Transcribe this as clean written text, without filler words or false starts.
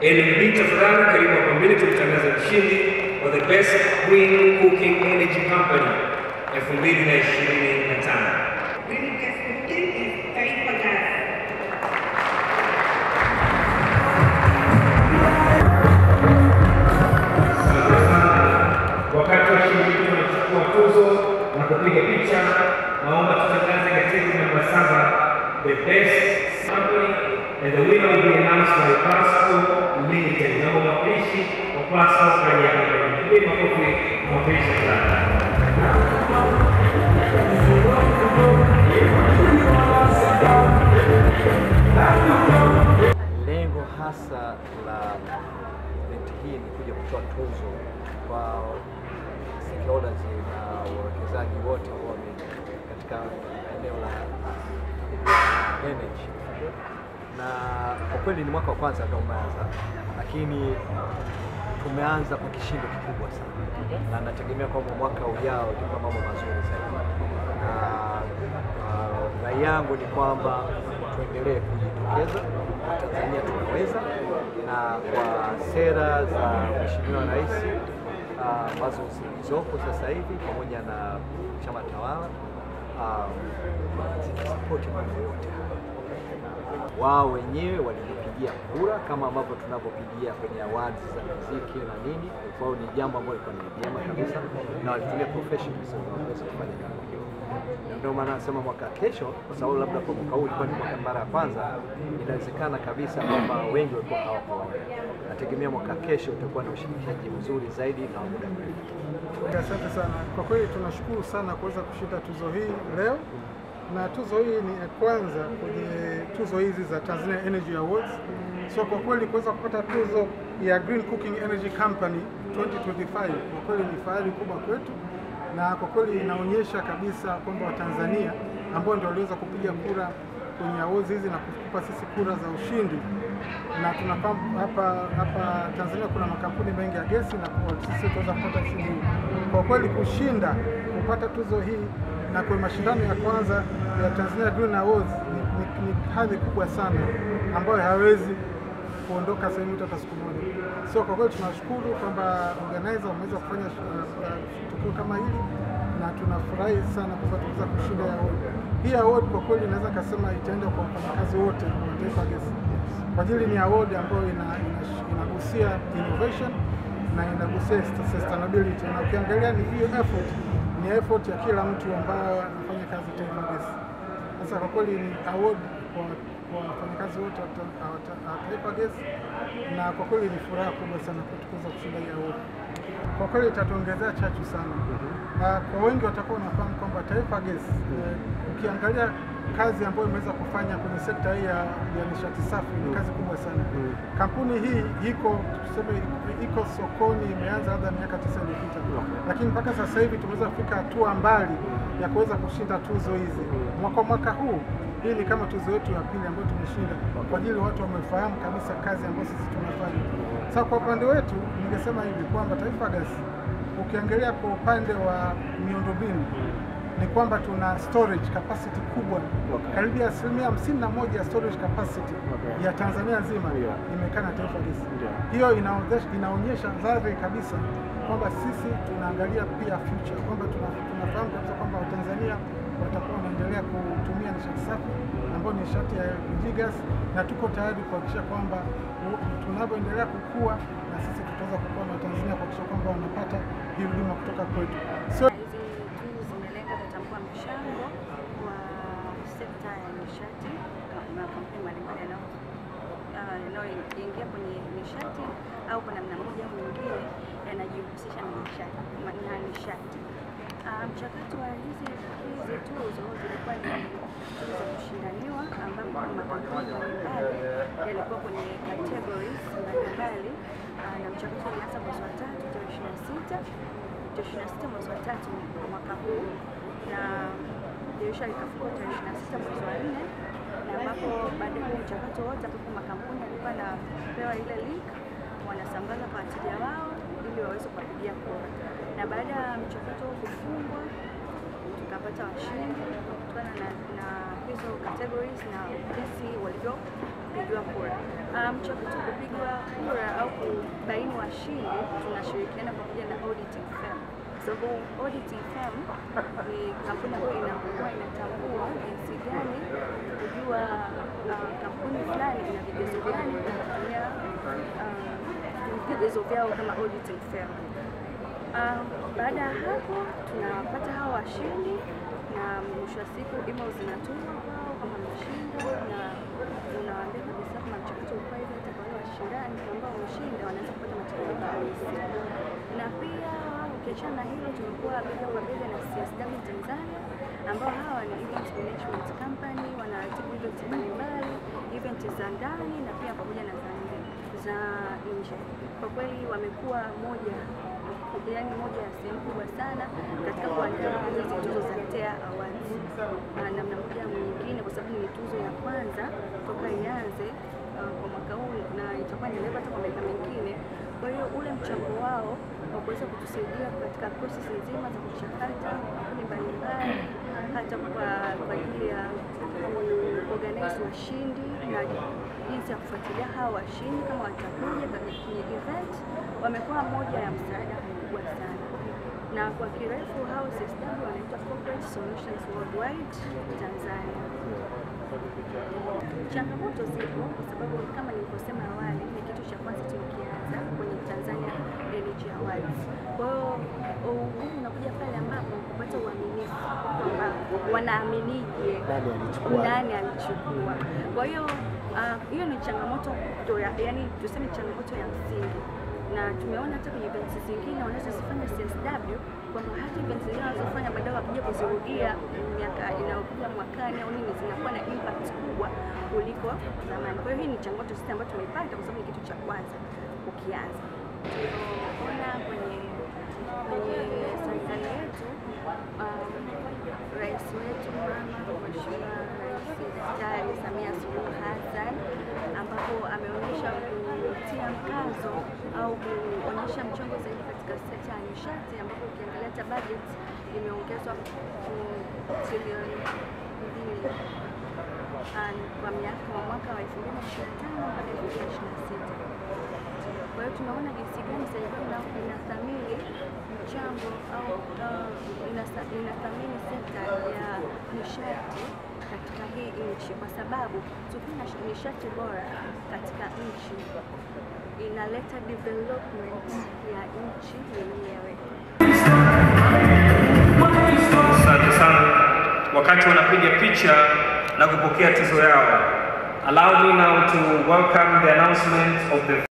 NMB tafadhali karibu hapa mbele tumtangaze mshindi wa the best green cooking energy company 2025. Green gas cooking is Taifa Gas. Wakati wa shiriki tunachukua tuzo na kupiga picha, naomba tutangaze katika namba 7 the best company and the winner will be announced by Pasco Limited. Na mwakilishi wa Pasco kwa niaba ya makofi mwakilishi sana. Lengo hasa la event hii ni kuja kutoa tuzo kwa stakeholders na wawekezaji wote ambao katika eneo la energy. Na kwa kweli ni mwaka wa kwanza ndio umeanza, lakini tumeanza kwa kishindo kikubwa sana, na nategemea kwamba mwaka ujao itakuwa mambo mazuri zaidi. Na rai yangu ni kwamba tuendelee kujitokeza, Tanzania tunaweza, na kwa sera za Mheshimiwa Rais ambazo zilizopo sasa hivi pamoja na chama tawala zinasapoti mambo yote. Wao wenyewe walipigia kura kama ambavyo tunavyopigia kwenye awards za muziki na nini. Kwa hiyo ni jambo ambalo liko ni jema kabisa, na walitumia professionals waweze kufanya jambo hilo. Ndio maana nasema mwaka kesho, kwa sababu labda kwa mwaka huu ilikuwa ni mwaka mara ya kwanza, inawezekana kabisa kwamba wengi walikuwa hawapo. Nategemea mwaka kesho utakuwa na ushirikiaji mzuri zaidi na muda mrefu. Asante sana. Kwa kweli tunashukuru sana kuweza kushinda tuzo hii leo. Na tuzo hii ni ya kwanza kwenye tuzo hizi za Tanzania Energy Awards. So kwa kweli kuweza kupata tuzo ya Green Cooking Energy Company 2025 kwa kweli ni fahari kubwa kwetu, na kwa kweli inaonyesha kabisa kwamba Watanzania ambao ndio waliweza kupiga kura kwenye awards hizi na kutupa sisi kura za ushindi. Na tunafahamu hapa Tanzania kuna makampuni mengi ya gesi, na kwa sisi tuweza kupata ushindi. Kwa kweli kushinda kupata tuzo hii na kwa mashindano ya kwanza ya Tanzania Green Awards ni hadhi kubwa sana ambayo hawezi kuondoka sehemu hata siku moja. So kwa kweli tunashukuru kwamba organizer wameweza kufanya tukio kama hili, na tunafurahi sana kwamba tunaweza kushinda award. Hii award kwa kweli naweza kusema itaenda kwa wafanyakazi wote wa Taifa Gas. Kwa ajili ni award ambayo inagusia innovation na inagusia sustainability, na ukiangalia ni hiyo effort ya kila mtu ambaye anafanya kazi Taifa Gas. Sasa kwa kweli ni award kwa wafanyakazi wote wa Taifa Gas, na kwa kweli ni furaha kubwa sana kuweza kushinda hii award. Kwa kweli itatuongezea chachu sana. Kwa wengi watakuwa wanafahamu kwamba Taifa Gas ukiangalia kazi ambayo imeweza kufanya kwenye sekta hii ya nishati safi ni kazi kubwa sana. Kampuni hii iko sokoni, imeanza labda miaka 9 iliyopita, lakini mpaka sasa hivi tumeweza kufika hatua mbali ya kuweza kushinda tuzo hizi. Mwaka huu hii ni kama tuzo yetu ya pili ambayo tumeshinda, kwa ajili watu wamefahamu kabisa kazi ambayo sisi tunafanya. Sasa kwa upande wetu ningesema hivi kwamba Taifa Gas ukiangalia kwa upande wa miundombinu ni kwamba tuna storage capacity kubwa, karibia 51% ya storage capacity ya Tanzania nzima imekaa na Taifa Gas. Hiyo inaonyesha dhahiri kabisa kwamba sisi tunaangalia pia future, kwamba tunafahamu kabisa kwamba Watanzania watakuwa wanaendelea kutumia nishati safi ambayo ni nishati ya LPG gas, na tuko tayari kuhakikisha kwamba tunapoendelea kukua na sisi tutaweza kukua na Watanzania kuhakikisha kwamba wanapata hii huduma kutoka kwetu. So zimelenga kutambua mchango wa sekta ya nishati na makampuni mbalimbali yanayoingia kwenye nishati au kwa namna moja au nyingine yanajihusisha na nishati. Mchakato wa hizi tuzo zilikuwa ni tuzo za kushindaniwa, ambapo makampuni mbalimbali yalikuwa kwenye categories mbalimbali, na mchakato ulianza mwezi wa 3 tarehe 26 mwezi wa 3 mwaka huu, na dirisha likafungwa tarehe 26 mwezi wa 4, na ambapo baada ya mchakato wote ambapo makampuni yalikuwa yanapewa ile link wanasambaza kwa wateja wao ili waweze kuwapigia kura. Na baada ya mchakato kufungwa tukapata washindi kutokana na hizo categories na jinsi walivyopigiwa kura. Mchakato kupigwa kura baini washindi, tunashirikiana pamoja na auditing firm. Sababu auditing firm ni kampuni ambayo inakuwa inatambua jinsi gani kujua kampuni fulani ina vigezo gani kutumia vigezo vyao kama auditing firm. Baada ya hapo tunapata hao washindi na mwisho wa siku email zinatumwa kwao kama mshinda, na tunawaambia kabisa kama mchakato uko hivi, hata kwa washindani ambao wameshinda wanaweza kupata matokeo halisi. Na pia ukiachana na hilo, tumekuwa bega kwa bega na CSW Tanzania ambao hawa ni event management company, wanaratibu event mbalimbali, event za ndani na pia pamoja na za nje. Kwa kweli wamekuwa moja ya sehemu kubwa sana katika kuandaa hizi tuzo za TEA Awards na namna moja mwingine, kwa sababu ni tuzo ya kwanza toka ianze kwa mwaka huu na itakuwa endelevu hata kwa miaka mingine. Kwa hiyo ule mchango wao wa kuweza kutusaidia katika process nzima za kuchakata kampuni mbalimbali, hata kwa ajili ya organize washindi na jinsi ya kufuatilia hawa washindi kama watakuja kwenye event, wamekuwa moja ya msaada mkubwa sana. Na kwa kirefu hao CSW wanaitwa Corporate Solutions Worldwide Tanzania. Changamoto zipo kwa sababu kama nilivyosema awali, ni kitu cha kwanza tumekianza kwenye Tanzania Energy Awards. Kwa hiyo ugumu unakuja pale ambapo kupata uaminifu kwamba wanaaminije nani alichukua. Kwa hiyo hiyo ni changamoto, yani tuseme changamoto ya msingi, na tumeona hata kwenye events zingine wanazozifanya CSW kwamba hata events zingine wanazofanya baadaye wakija kuzirudia miaka inayokuja mwakani au nini, zinakuwa na impact kubwa kuliko zamani. Kwa hiyo hii ni changamoto sisi ambayo tumeipata kwa sababu ni kitu cha kwanza ukianza. Tunaona kwenye serikali yetu, rais wetu mama Mheshimiwa Rais Daktari Samia Suluhu Hassan, ambapo ameonyesha kutia mkazo au kuonyesha mchango zaidi katika sekta ya nishati, ambapo ukiangalia hata budget imeongezwa trilioni 2 kwa mwaka wa 2025 hadi 2026. Kwa hiyo tunaona jinsi gani serikali inathamini mchango au inathamini sekta ya nishati katika hii nchi, kwa sababu tukiwa na nishati bora katika nchi inaleta development ya nchi yenyewe. Asante sana. Wakati wanapiga picha na kupokea tuzo yao, allow me now to welcome the announcement of the